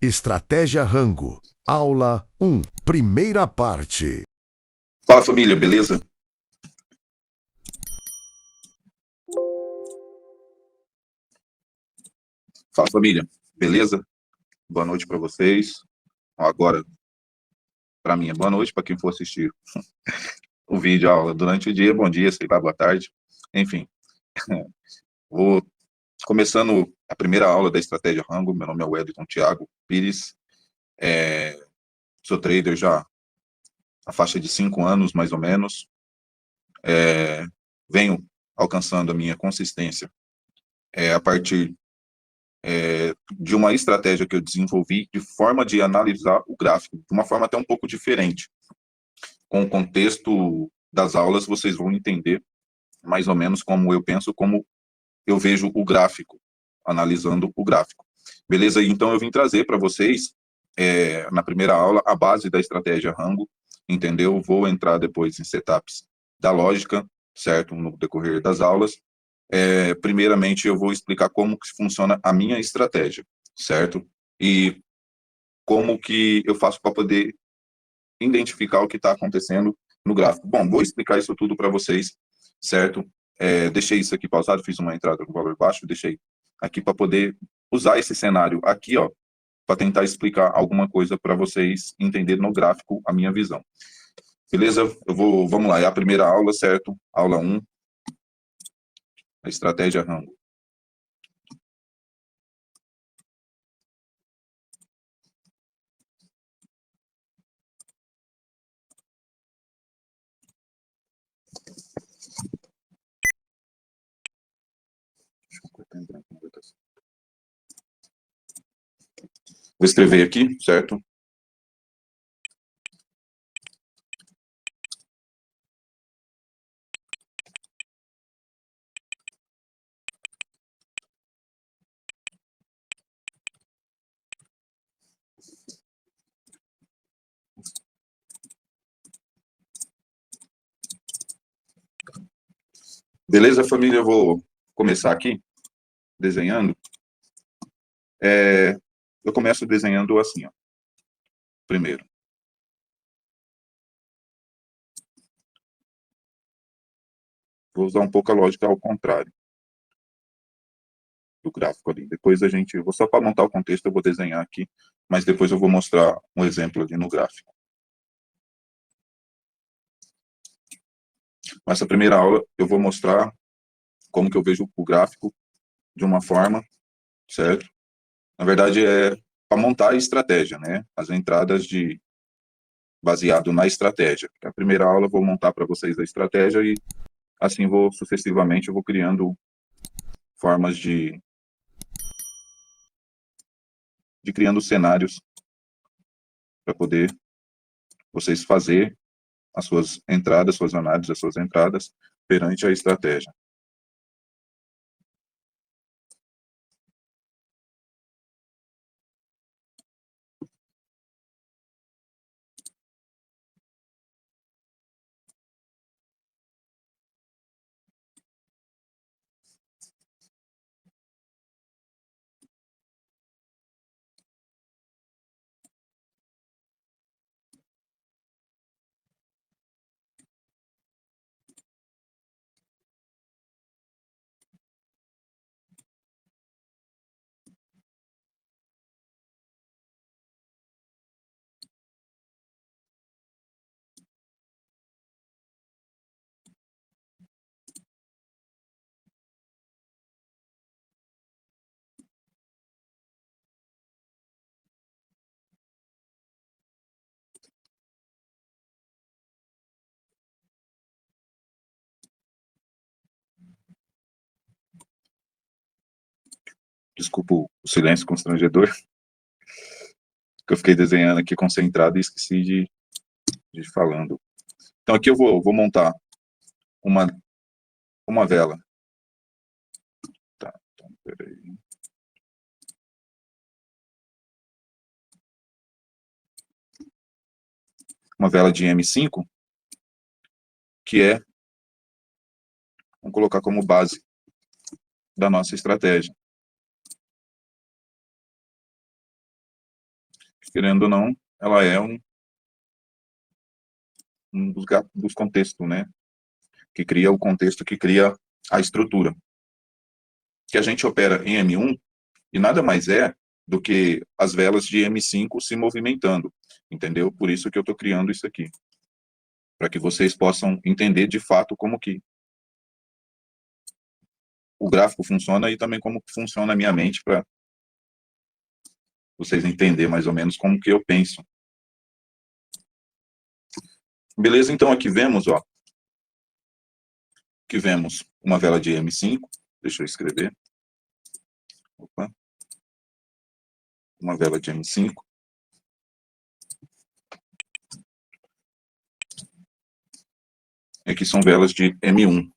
Estratégia Rango. Aula 1. Primeira parte. Fala, família, beleza? Fala, família, beleza? Boa noite para vocês. Agora, para mim, é boa noite. Para quem for assistir o vídeo, a aula durante o dia, bom dia, sei lá, boa tarde. Enfim, vou começando a primeira aula da Estratégia Rango. Meu nome é Wellington Thiago Pires. Sou trader já a faixa de 5 anos, mais ou menos. Venho alcançando a minha consistência a partir de uma estratégia que eu desenvolvi de forma de analisar o gráfico, de uma forma até um pouco diferente. Com o contexto das aulas, vocês vão entender mais ou menos como eu penso, como eu vejo o gráfico, analisando o gráfico. Beleza? Então, eu vim trazer para vocês, na primeira aula, a base da estratégia Rango, entendeu? Vou entrar depois em setups da lógica, certo? No decorrer das aulas. Primeiramente, eu vou explicar como que funciona a minha estratégia, certo? E como que eu faço para poder identificar o que está acontecendo no gráfico. Bom, vou explicar isso tudo para vocês, certo? Deixei isso aqui pausado, fiz uma entrada com valor baixo, deixei aqui para poder usar esse cenário aqui, ó, para tentar explicar alguma coisa para vocês entenderem no gráfico a minha visão. Beleza? Vamos lá, é a primeira aula, certo? Aula 1, a estratégia Rango. Vou escrever aqui, certo? Beleza, família? Eu vou começar aqui desenhando. Eu começo desenhando assim, ó. Primeiro. Vou usar um pouco a lógica ao contrário do gráfico ali. Depois vou só para montar o contexto, eu vou desenhar aqui, mas depois eu vou mostrar um exemplo ali no gráfico. Nessa primeira aula, eu vou mostrar como que eu vejo o gráfico de uma forma, certo? Na verdade, é para montar a estratégia, né? As entradas baseado na estratégia. A primeira aula eu vou montar para vocês a estratégia e assim sucessivamente, eu vou criando formas de criando cenários para poder vocês fazer as suas entradas, suas análises, as suas entradas perante a estratégia. Desculpa o silêncio constrangedor, que eu fiquei desenhando aqui concentrado e esqueci de ir falando. Então aqui eu vou montar uma vela. Tá, então, peraí. Uma vela de M5, que vamos colocar como base da nossa estratégia. querendo ou não, ela é um dos contextos, né? Que cria o contexto, que cria a estrutura. Que a gente opera em M1 e nada mais é do que as velas de M5 se movimentando, entendeu? Por isso que eu estou criando isso aqui, para que vocês possam entender de fato como que o gráfico funciona e também como que funciona a minha mente, para vocês entenderem mais ou menos como que eu penso. Beleza? Então aqui vemos, ó, que vemos uma vela de M5, deixa eu escrever. Opa. Uma vela de M5. E aqui são velas de M1.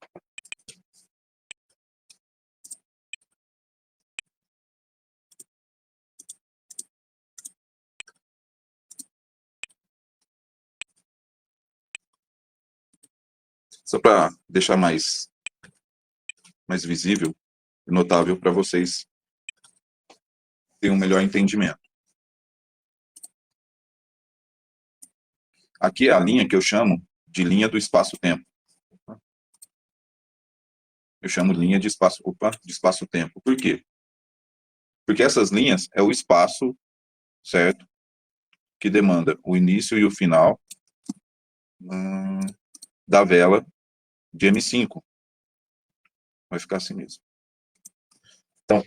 Só para deixar mais visível e notável para vocês terem um melhor entendimento. Aqui é a linha que eu chamo de linha do espaço-tempo. Eu chamo linha de espaço-tempo. Por quê? Porque essas linhas é o espaço, certo? Que demanda o início e o final da vela de M5. Vai ficar assim mesmo. Então,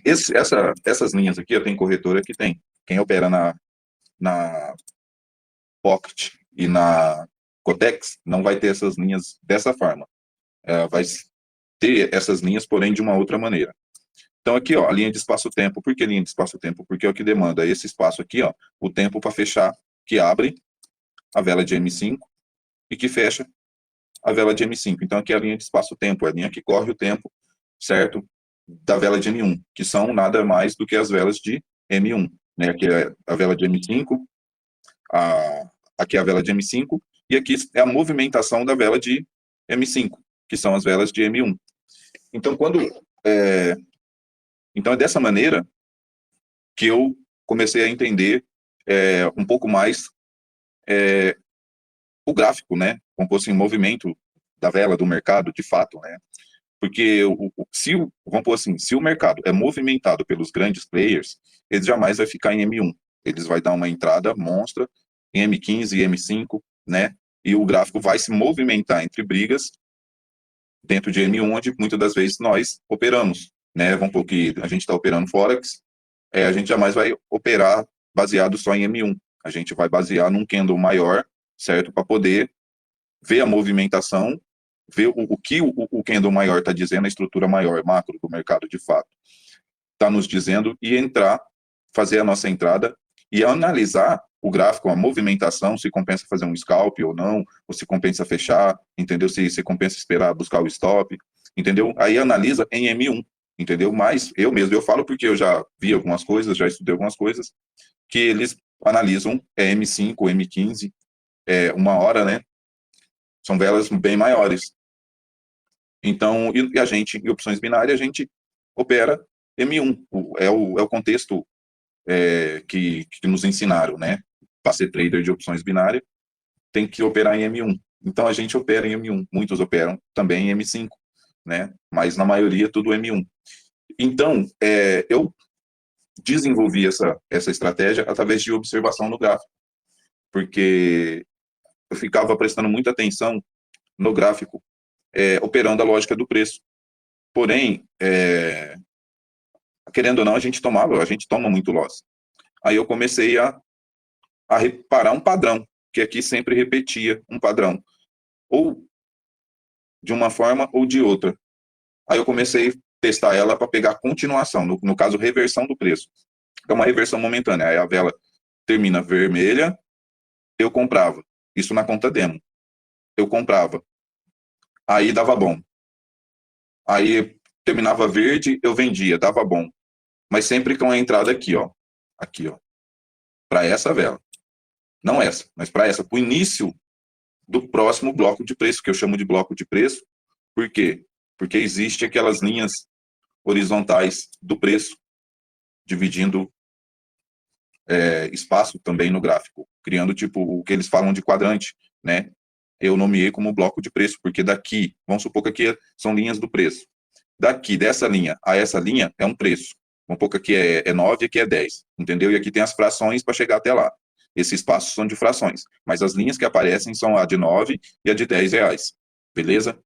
essas linhas aqui, tem corretora que tem. Quem opera na Pocket e na Cotex não vai ter essas linhas dessa forma. Vai ter essas linhas, porém de uma outra maneira. Então aqui, ó, a linha de espaço-tempo. Por que linha de espaço-tempo? Porque é o que demanda esse espaço aqui, ó, o tempo para fechar, que abre a vela de M5 e que fecha a vela de M5. Então aqui é a linha de espaço-tempo, é a linha que corre o tempo, certo? Da vela de M1, que são nada mais do que as velas de M1, né? Aqui é a vela de M5, aqui é a vela de M5, e aqui é a movimentação da vela de M5, que são as velas de M1. Então, então é dessa maneira que eu comecei a entender um pouco mais o gráfico, né? Como fosse em movimento da vela, do mercado, de fato, né? Porque vamos pôr assim, se o mercado é movimentado pelos grandes players, ele jamais vai ficar em M1. Eles vai dar uma entrada monstra em M15 e M5, né? E o gráfico vai se movimentar entre brigas dentro de M1, onde muitas das vezes nós operamos, né? Vamos pôr que a gente está operando Forex, a gente jamais vai operar baseado só em M1. A gente vai basear num candle maior, certo? Para poder ver a movimentação, ver o que o candle maior está dizendo, a estrutura maior, macro do mercado de fato, está nos dizendo, e entrar, fazer a nossa entrada e analisar o gráfico, a movimentação, se compensa fazer um scalp ou não, ou se compensa fechar, entendeu? Se compensa esperar buscar o stop, entendeu? Aí analisa em M1, entendeu? Mas eu mesmo, eu falo porque eu já vi algumas coisas, já estudei algumas coisas, que eles analisam M5, M15, uma hora, né? São velas bem maiores. Então, e a gente, em opções binárias, a gente opera M1, é o contexto que nos ensinaram, né? Para ser trader de opções binárias, tem que operar em M1. Então, a gente opera em M1. Muitos operam também em M5, né? Mas, na maioria, tudo M1. Então, eu desenvolvi essa estratégia através de observação no gráfico, porque eu ficava prestando muita atenção no gráfico, operando a lógica do preço. Porém, querendo ou não, a gente toma muito loss. Aí eu comecei a reparar um padrão, que aqui sempre repetia um padrão, ou de uma forma ou de outra. Aí eu comecei a testar ela para pegar continuação, no caso, reversão do preço. É uma reversão momentânea. Aí a vela termina vermelha, eu comprava. Isso na conta demo. Eu comprava. Aí dava bom. Aí terminava verde, eu vendia, dava bom. Mas sempre com a entrada aqui, ó. Aqui, ó. Para essa vela. Não essa, mas para essa. Para o início do próximo bloco de preço, que eu chamo de bloco de preço. Por quê? Porque existe aquelas linhas horizontais do preço, dividindo espaço também no gráfico, criando tipo o que eles falam de quadrante, né? Eu nomeei como bloco de preço, porque daqui, vamos supor que aqui são linhas do preço. Daqui, dessa linha a essa linha, é um preço. Vamos supor que aqui é 9 e aqui é 10, entendeu? E aqui tem as frações para chegar até lá. Esses espaços são de frações, mas as linhas que aparecem são a de 9 e a de 10 reais, beleza?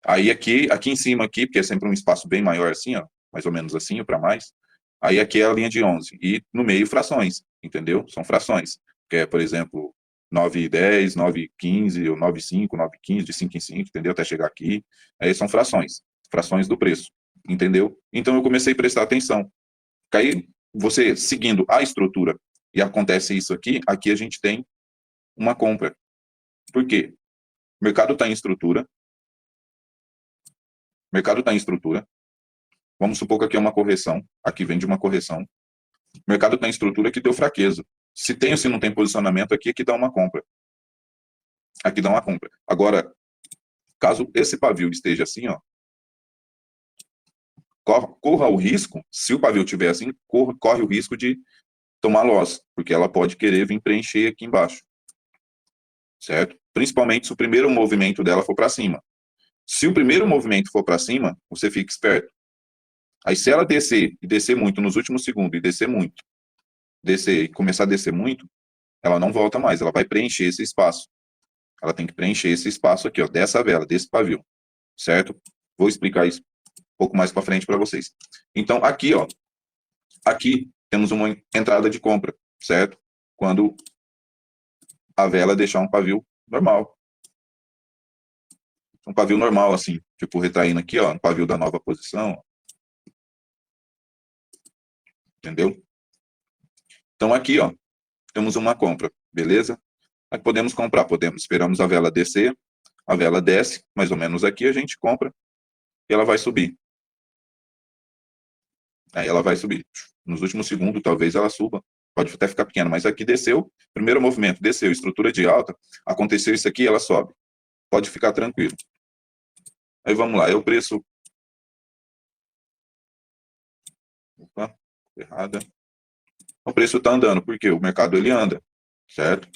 Aí aqui em cima, aqui, porque é sempre um espaço bem maior assim, ó, mais ou menos assim, ou para mais. Aí aqui é a linha de 11. E no meio, frações, entendeu? São frações. Que é, por exemplo, 9,10, 9,15, ou 9,5, 9,15, de 5 em 5, entendeu? Até chegar aqui. Aí são frações. Frações do preço, entendeu? Então eu comecei a prestar atenção. Aí, você seguindo a estrutura, e acontece isso aqui a gente tem uma compra. Por quê? O mercado está em estrutura. O mercado está em estrutura. Vamos supor que aqui é uma correção. Aqui vem de uma correção. O mercado está em estrutura que deu fraqueza. Se tem ou se não tem posicionamento aqui dá uma compra. Aqui dá uma compra. Agora, caso esse pavio esteja assim, ó, corra o risco, se o pavio estiver assim, corre o risco de tomar loss, porque ela pode querer vir preencher aqui embaixo. Certo? Principalmente se o primeiro movimento dela for para cima. Se o primeiro movimento for para cima, você fica esperto. Aí se ela descer, e descer muito nos últimos segundos, e descer muito, descer e começar a descer muito, ela não volta mais, ela vai preencher esse espaço. Ela tem que preencher esse espaço aqui, ó, dessa vela, desse pavio, certo? Vou explicar isso um pouco mais para frente para vocês. Então, aqui, ó, aqui temos uma entrada de compra, certo? Quando a vela deixar um pavio normal. Um pavio normal, assim, tipo, retraindo aqui, ó, um pavio da nova posição, ó. Entendeu? Então, aqui, ó, temos uma compra, beleza? Aí podemos comprar, esperamos a vela descer, a vela desce, mais ou menos aqui, a gente compra e ela vai subir. Aí ela vai subir. Nos últimos segundos, talvez ela suba. Pode até ficar pequena, mas aqui desceu, primeiro movimento, desceu, estrutura de alta, aconteceu isso aqui, ela sobe. Pode ficar tranquilo. Aí vamos lá, é o preço... Opa, errada. O preço está andando, porque o mercado ele anda, certo?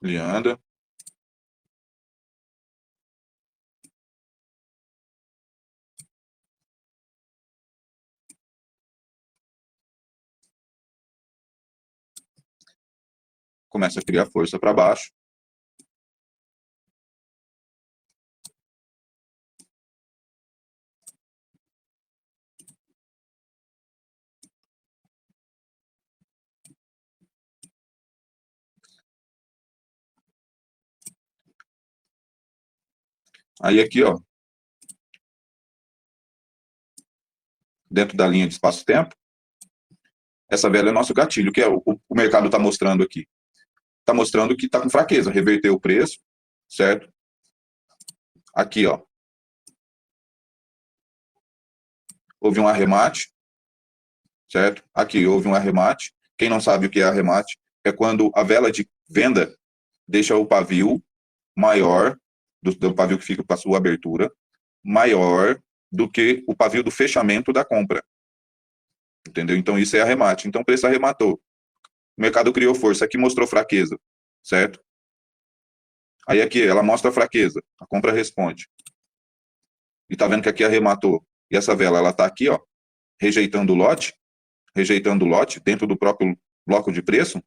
Ele anda. Começa a criar força para baixo. Aí aqui, ó, dentro da linha de espaço-tempo, essa vela é nosso gatilho, que é o mercado está mostrando aqui. Está mostrando que está com fraqueza, reverteu o preço, certo? Aqui, ó, houve um arremate, certo? Aqui houve um arremate. Quem não sabe o que é arremate, é quando a vela de venda deixa o pavio maior, do pavio que fica para a sua abertura, maior do que o pavio do fechamento da compra. Entendeu? Então isso é arremate. Então o preço arrematou. O mercado criou força, aqui mostrou fraqueza, certo? Aí aqui ela mostra fraqueza, a compra responde. E tá vendo que aqui arrematou. E essa vela, ela tá aqui, ó, rejeitando o lote dentro do próprio bloco de preço,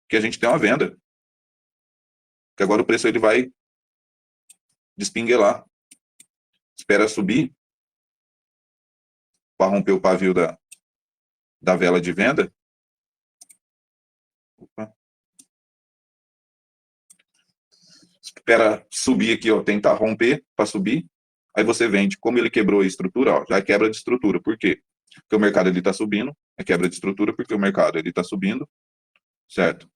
que a gente tem uma venda. Que agora o preço ele vai despinguelar. Espera subir para romper o pavio da vela de venda. Opa. Espera subir aqui, ó, tentar romper para subir. Aí você vende. Como ele quebrou a estrutura, ó, já é quebra de estrutura. Por quê? Porque o mercado ele está subindo. É quebra de estrutura porque o mercado ele está subindo. Certo?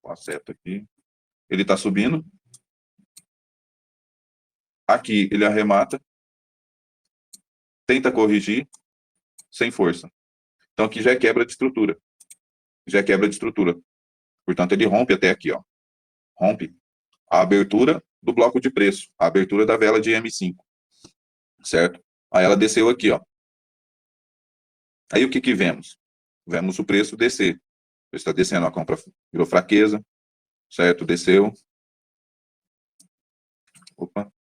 Ó, seta aqui. Ele está subindo. Aqui ele arremata. Tenta corrigir. Sem força. Então aqui já é quebra de estrutura. Já é quebra de estrutura. Portanto, ele rompe até aqui, ó. Rompe a abertura do bloco de preço, a abertura da vela de M5, certo? Aí ela desceu aqui, ó. Aí o que que vemos? Vemos o preço descer. Está descendo, a compra virou fraqueza, certo? Desceu. Opa.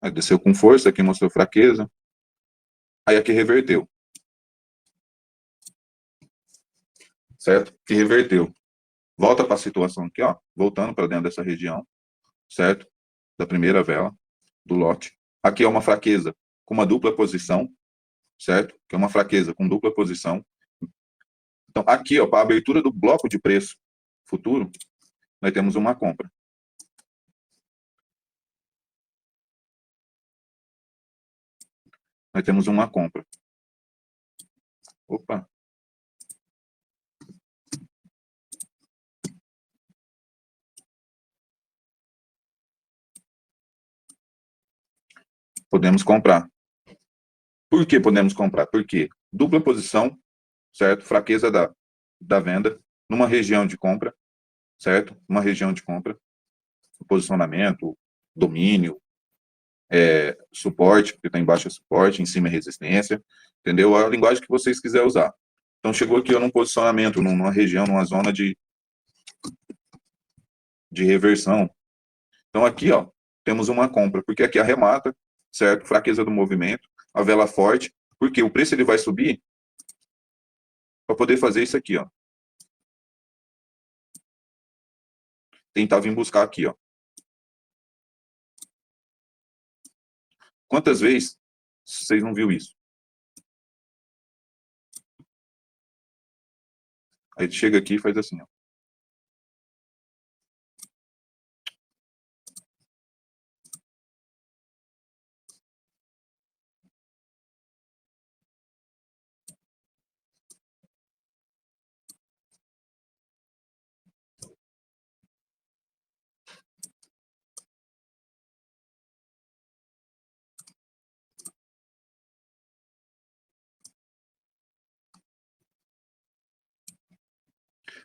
Aí desceu com força, aqui mostrou fraqueza. Aí aqui reverteu. Certo? Que reverteu. Volta para a situação aqui, ó. Voltando para dentro dessa região. Certo? Da primeira vela do lote. Aqui é uma fraqueza com uma dupla posição. Certo? Que é uma fraqueza com dupla posição. Então, aqui, ó, para a abertura do bloco de preço futuro, nós temos uma compra. Nós temos uma compra. Opa. Podemos comprar. Por que podemos comprar? Porque dupla posição, certo? Fraqueza da venda, numa região de compra, certo? Uma região de compra, posicionamento, domínio, suporte, porque está embaixo é suporte, em cima é resistência, entendeu? A linguagem que vocês quiserem usar. Então, chegou aqui ó, num posicionamento, numa região, numa zona de reversão. Então, aqui, ó, temos uma compra, porque aqui arremata, certo? Fraqueza do movimento, a vela forte, porque o preço ele vai subir para poder fazer isso aqui, ó. Tentar vir buscar aqui, ó. Quantas vezes vocês não viram isso? Aí chega aqui e faz assim, ó.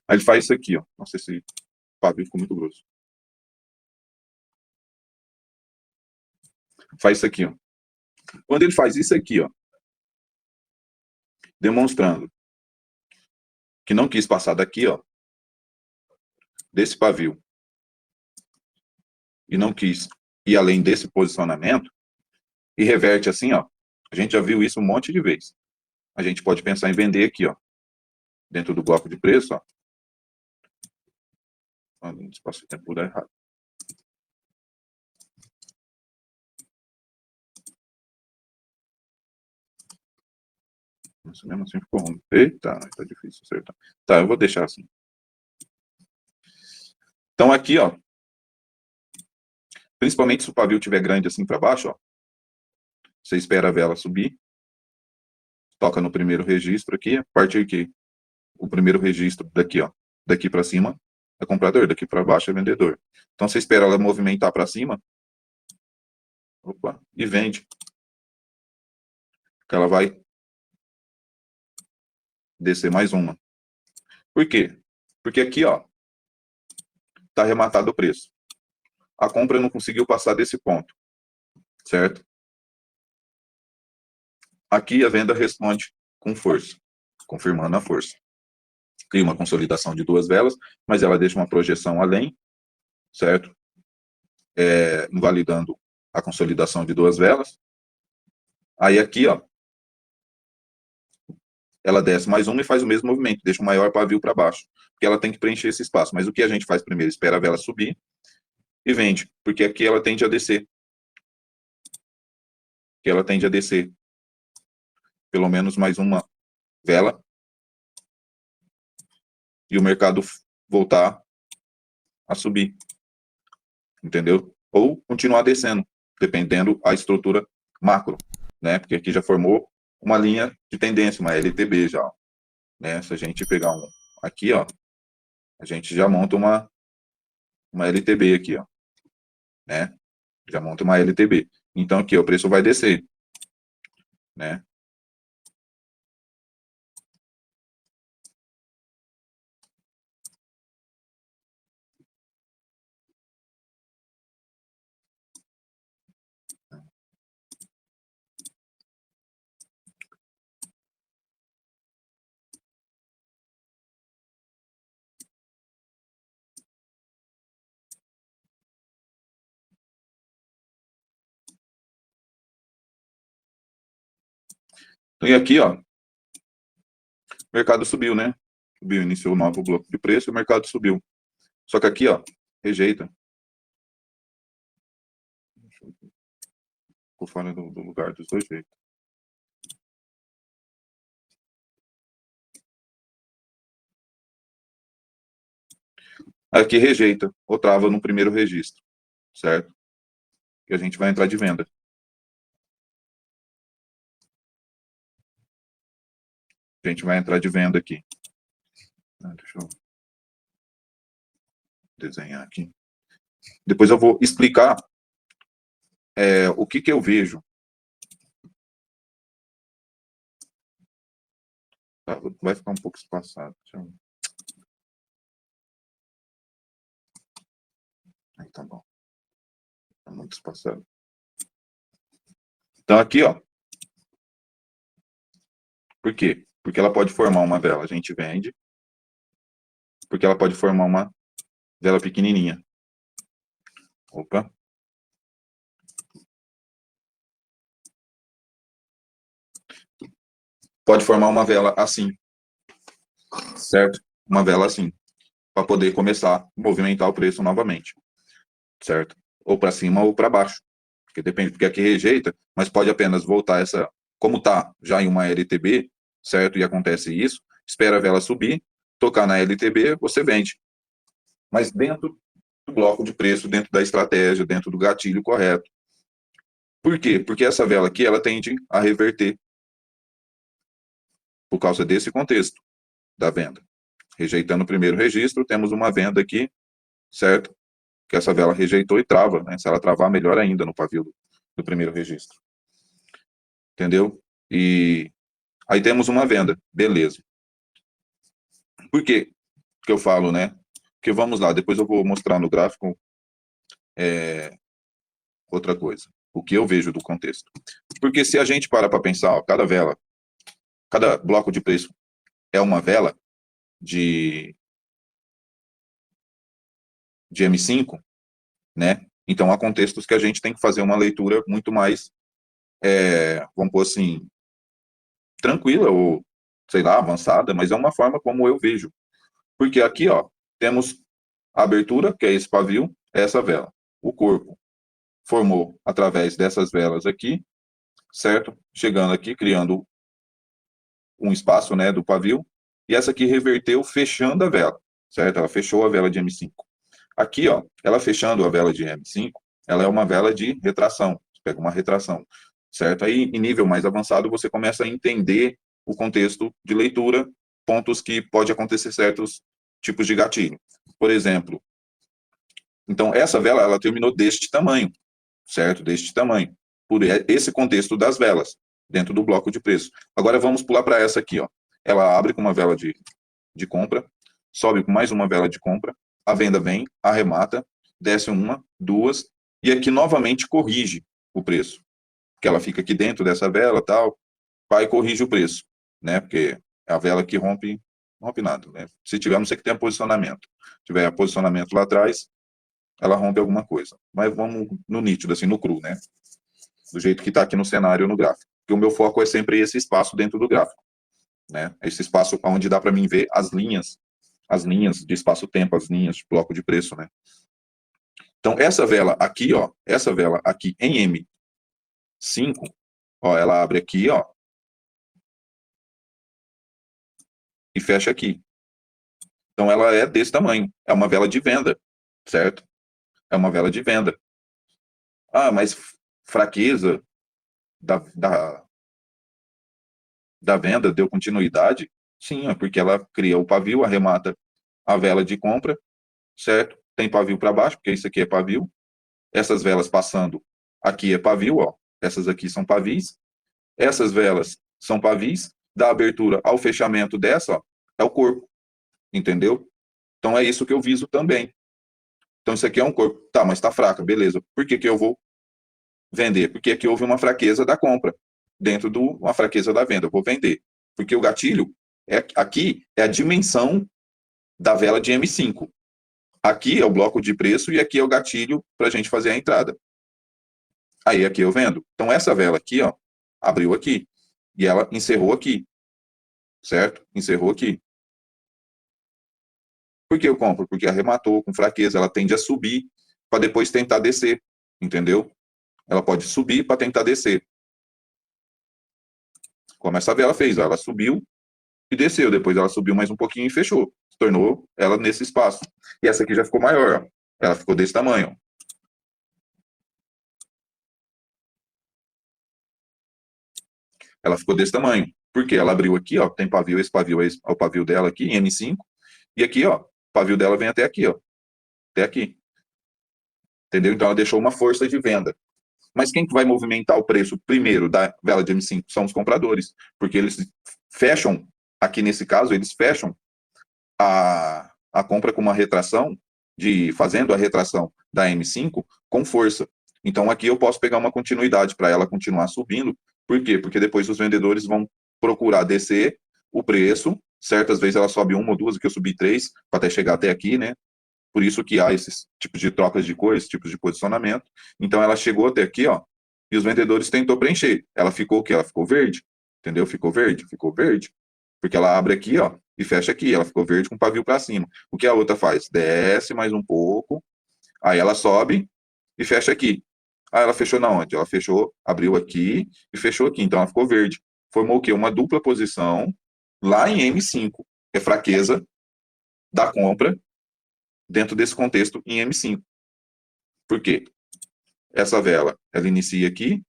Aí ele faz isso aqui, ó. Não sei se o pavio ficou muito grosso. Faz isso aqui, ó. Quando ele faz isso aqui, ó, demonstrando que não quis passar daqui, ó, desse pavio, e não quis ir além desse posicionamento, e reverte assim, ó. A gente já viu isso um monte de vezes. A gente pode pensar em vender aqui, ó, dentro do bloco de preço, ó. Espaço de tempo dá errado. Isso mesmo assim ficou ruim. Eita, tá difícil acertar. Tá, eu vou deixar assim. Então aqui, ó, principalmente se o pavio estiver grande assim para baixo, ó, você espera a vela subir, toca no primeiro registro aqui, a partir que o primeiro registro daqui, ó, daqui para cima é comprador, daqui para baixo é vendedor. Então você espera ela movimentar para cima, opa, e vende. Que ela vai descer mais uma. Por quê? Porque aqui, ó, tá arrematado o preço. A compra não conseguiu passar desse ponto, certo? Aqui a venda responde com força, confirmando a força. Cria uma consolidação de duas velas, mas ela deixa uma projeção além, certo? Invalidando a consolidação de duas velas. Aí aqui, ó, ela desce mais uma e faz o mesmo movimento, deixa o maior pavio para baixo, porque ela tem que preencher esse espaço. Mas o que a gente faz primeiro? Espera a vela subir e vende, porque aqui ela tende a descer. Que ela tende a descer pelo menos mais uma vela e o mercado voltar a subir, entendeu? Ou continuar descendo, dependendo a estrutura macro. né? Porque aqui já formou uma linha de tendência, uma LTB já, né? Se a gente pegar aqui, ó, a gente já monta uma LTB aqui, ó, né? Já monta uma LTB. Então aqui, ó, o preço vai descer, né? E aqui, ó, o mercado subiu, né? Subiu, iniciou o novo bloco de preço e o mercado subiu. Só que aqui, ó, rejeita. Ficou fora do lugar dos dois jeitos. Aqui rejeita, ou trava no primeiro registro, certo? E a gente vai entrar de venda. A gente vai entrar de venda aqui. Deixa eu desenhar aqui. Depois eu vou explicar o que eu vejo. Tá, vai ficar um pouco espaçado. Aí tá bom. Tá muito espaçado. Então aqui, ó. Por quê? Porque ela pode formar uma vela, a gente vende. Porque ela pode formar uma vela pequenininha. Opa. Pode formar uma vela assim, certo? Uma vela assim, para poder começar a movimentar o preço novamente, certo? Ou para cima ou para baixo, porque depende, porque aqui rejeita, mas pode apenas voltar essa, como tá já em uma LTB, certo? E acontece isso, espera a vela subir, tocar na LTB, você vende. Mas dentro do bloco de preço, dentro da estratégia, dentro do gatilho correto. Por quê? Porque essa vela aqui, ela tende a reverter por causa desse contexto da venda. Rejeitando o primeiro registro, temos uma venda aqui, certo? Que essa vela rejeitou e trava, né? Se ela travar, melhor ainda no pavio do primeiro registro. Entendeu? E aí temos uma venda, beleza. Por quê que eu falo, né? Porque vamos lá, depois eu vou mostrar no gráfico outra coisa, o que eu vejo do contexto. Porque se a gente para pensar, ó, cada vela, cada bloco de preço é uma vela de M5, né? Então há contextos que a gente tem que fazer uma leitura muito mais, vamos pôr assim, tranquila ou, sei lá, avançada, mas é uma forma como eu vejo. Porque aqui, ó, temos a abertura, que é esse pavio, essa vela. O corpo formou através dessas velas aqui, certo? Chegando aqui, criando um espaço, né, do pavio, e essa aqui reverteu fechando a vela, certo? Ela fechou a vela de M5. Aqui, ó, ela fechando a vela de M5, ela é uma vela de retração, você pega uma retração, certo? Aí, em nível mais avançado, você começa a entender o contexto de leitura, pontos que pode acontecer certos tipos de gatilho. Por exemplo, então, essa vela, ela terminou deste tamanho, certo? Deste tamanho, por esse contexto das velas, dentro do bloco de preço. Agora, vamos pular para essa aqui, ó. Ela abre com uma vela de compra, sobe com mais uma vela de compra, a venda vem, arremata, desce uma, duas, e aqui novamente corrige o preço. Porque ela fica aqui dentro dessa vela, tal, vai e corrige o preço, né? Porque é a vela que rompe, não rompe nada, né? Se tiver, não sei que tenha posicionamento. Se tiver posicionamento lá atrás, ela rompe alguma coisa. Mas vamos no nítido, assim, no cru, né? Do jeito que está aqui no cenário, no gráfico. Porque o meu foco é sempre esse espaço dentro do gráfico, né? Esse espaço onde dá para mim ver as linhas de espaço-tempo, as linhas de bloco de preço, né? Então, essa vela aqui, ó, essa vela aqui em M5, ó, ela abre aqui, ó, e fecha aqui. Então, ela é desse tamanho. É uma vela de venda, certo? É uma vela de venda. Ah, mas fraqueza, da, da, da venda deu continuidade? Sim, é porque ela cria o pavio, arremata a vela de compra, certo? Tem pavio para baixo, porque isso aqui é pavio. Essas velas passando aqui é pavio, ó. Essas aqui são pavis. Essas velas são pavis. Da abertura ao fechamento dessa, ó, é o corpo, entendeu? Então é isso que eu viso também. Então isso aqui é um corpo. Tá, mas está fraca, beleza. Por que que eu vou vender? Porque aqui houve uma fraqueza da compra, dentro de uma fraqueza da venda. Eu vou vender. Porque o gatilho, aqui é a dimensão da vela de M5. Aqui é o bloco de preço e aqui é o gatilho para a gente fazer a entrada. Aí aqui eu vendo. Então essa vela aqui, ó, abriu aqui. E ela encerrou aqui. Certo? Encerrou aqui. Por que eu compro? Porque arrematou com fraqueza. Ela tende a subir para depois tentar descer. Entendeu? Ela pode subir para tentar descer. Como essa vela fez. Ó, ela subiu e desceu. Depois ela subiu mais um pouquinho e fechou. Se tornou ela nesse espaço. E essa aqui já ficou maior. Ó. Ela ficou desse tamanho. Ela ficou desse tamanho. Porque ela abriu aqui, ó, tem pavio, esse pavio é o pavio dela aqui, em M5, e aqui, ó, o pavio dela vem até aqui, ó, até aqui. Entendeu? Então ela deixou uma força de venda. Mas quem que vai movimentar o preço primeiro da vela de M5? São os compradores, porque eles fecham, aqui nesse caso, eles fecham a compra com uma retração, fazendo a retração da M5 com força. Então aqui eu posso pegar uma continuidade para ela continuar subindo. Por quê? Porque depois os vendedores vão procurar descer o preço. Certas vezes ela sobe uma ou duas, que eu subi três, para até chegar até aqui, né? Por isso que há esses tipos de trocas de cor, esses tipos de posicionamento. Então ela chegou até aqui, ó, e os vendedores tentou preencher. Ela ficou o quê? Ela ficou verde. Entendeu? Ficou verde, ficou verde. Porque ela abre aqui, ó, e fecha aqui. Ela ficou verde com o pavio para cima. O que a outra faz? Desce mais um pouco, aí ela sobe e fecha aqui. Ah, ela fechou na onde? Ela fechou, abriu aqui e fechou aqui. Então ela ficou verde. Formou o quê? Uma dupla posição lá em M5. É fraqueza da compra dentro desse contexto em M5. Por quê? Essa vela, ela inicia aqui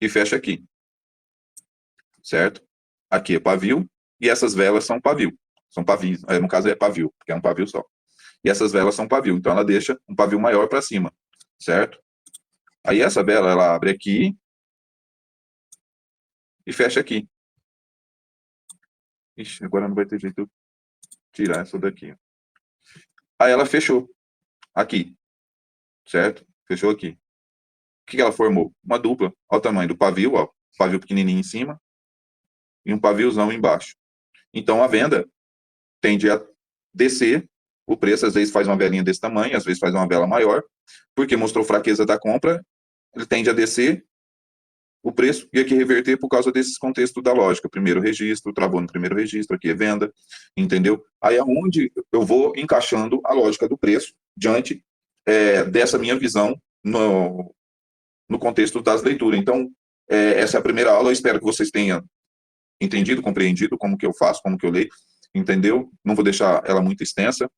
e fecha aqui. Certo? Aqui é pavio e essas velas são pavio. São pavios. No caso é pavio, porque é um pavio só. E essas velas são pavio. Então ela deixa um pavio maior para cima. Certo? Aí essa vela, ela abre aqui e fecha aqui. Ixi, agora não vai ter jeito de tirar essa daqui. Aí ela fechou aqui. Certo? Fechou aqui. O que ela formou? Uma dupla. Olha o tamanho do pavio, ó. Pavio pequenininho em cima e um paviozão embaixo. Então a venda tende a descer o preço, às vezes faz uma velinha desse tamanho, às vezes faz uma vela maior, porque mostrou fraqueza da compra, ele tende a descer o preço e aqui reverter por causa desses contextos da lógica. Primeiro registro, travou no primeiro registro, aqui é venda, entendeu? Aí é onde eu vou encaixando a lógica do preço diante dessa minha visão no contexto das leituras. Então, essa é a primeira aula, eu espero que vocês tenham entendido, compreendido como que eu faço, como que eu leio, entendeu? Não vou deixar ela muito extensa.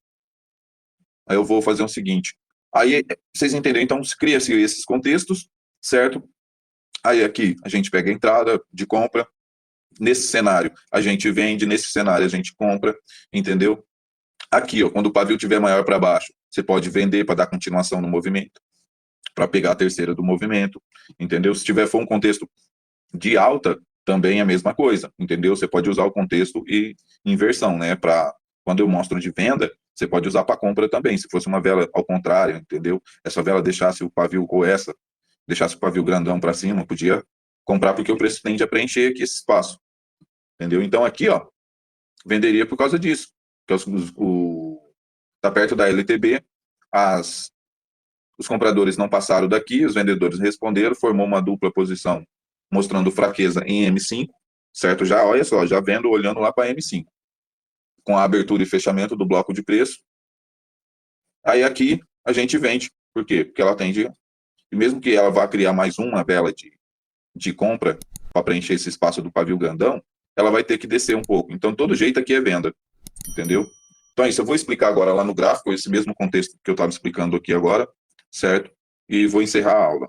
Aí eu vou fazer o seguinte, aí vocês entenderam, então cria-se esses contextos, certo? Aí aqui a gente pega a entrada de compra, nesse cenário a gente vende, nesse cenário a gente compra, entendeu? Aqui, ó, quando o pavio estiver maior para baixo, você pode vender para dar continuação no movimento, para pegar a terceira do movimento, entendeu? Se tiver for um contexto de alta, também é a mesma coisa, entendeu? Você pode usar o contexto e inversão, né? Para quando eu mostro de venda, você pode usar para compra também. Se fosse uma vela ao contrário, entendeu? Essa vela deixasse o pavio ou essa deixasse o pavio grandão para cima, podia comprar porque o preço tende a preencher aqui esse espaço, entendeu? Então aqui, ó, venderia por causa disso, que tá perto da LTB, os compradores não passaram daqui, os vendedores responderam, formou uma dupla posição mostrando fraqueza em M5, certo? Já, olha só, já vendo, olhando lá para M5, com a abertura e fechamento do bloco de preço. Aí aqui a gente vende, por quê? Porque ela tende, e mesmo que ela vá criar mais uma vela de compra para preencher esse espaço do pavio grandão, ela vai ter que descer um pouco. Então, todo jeito aqui é venda, entendeu? Então é isso, eu vou explicar agora lá no gráfico, esse mesmo contexto que eu estava explicando aqui agora, certo? e vou encerrar a aula.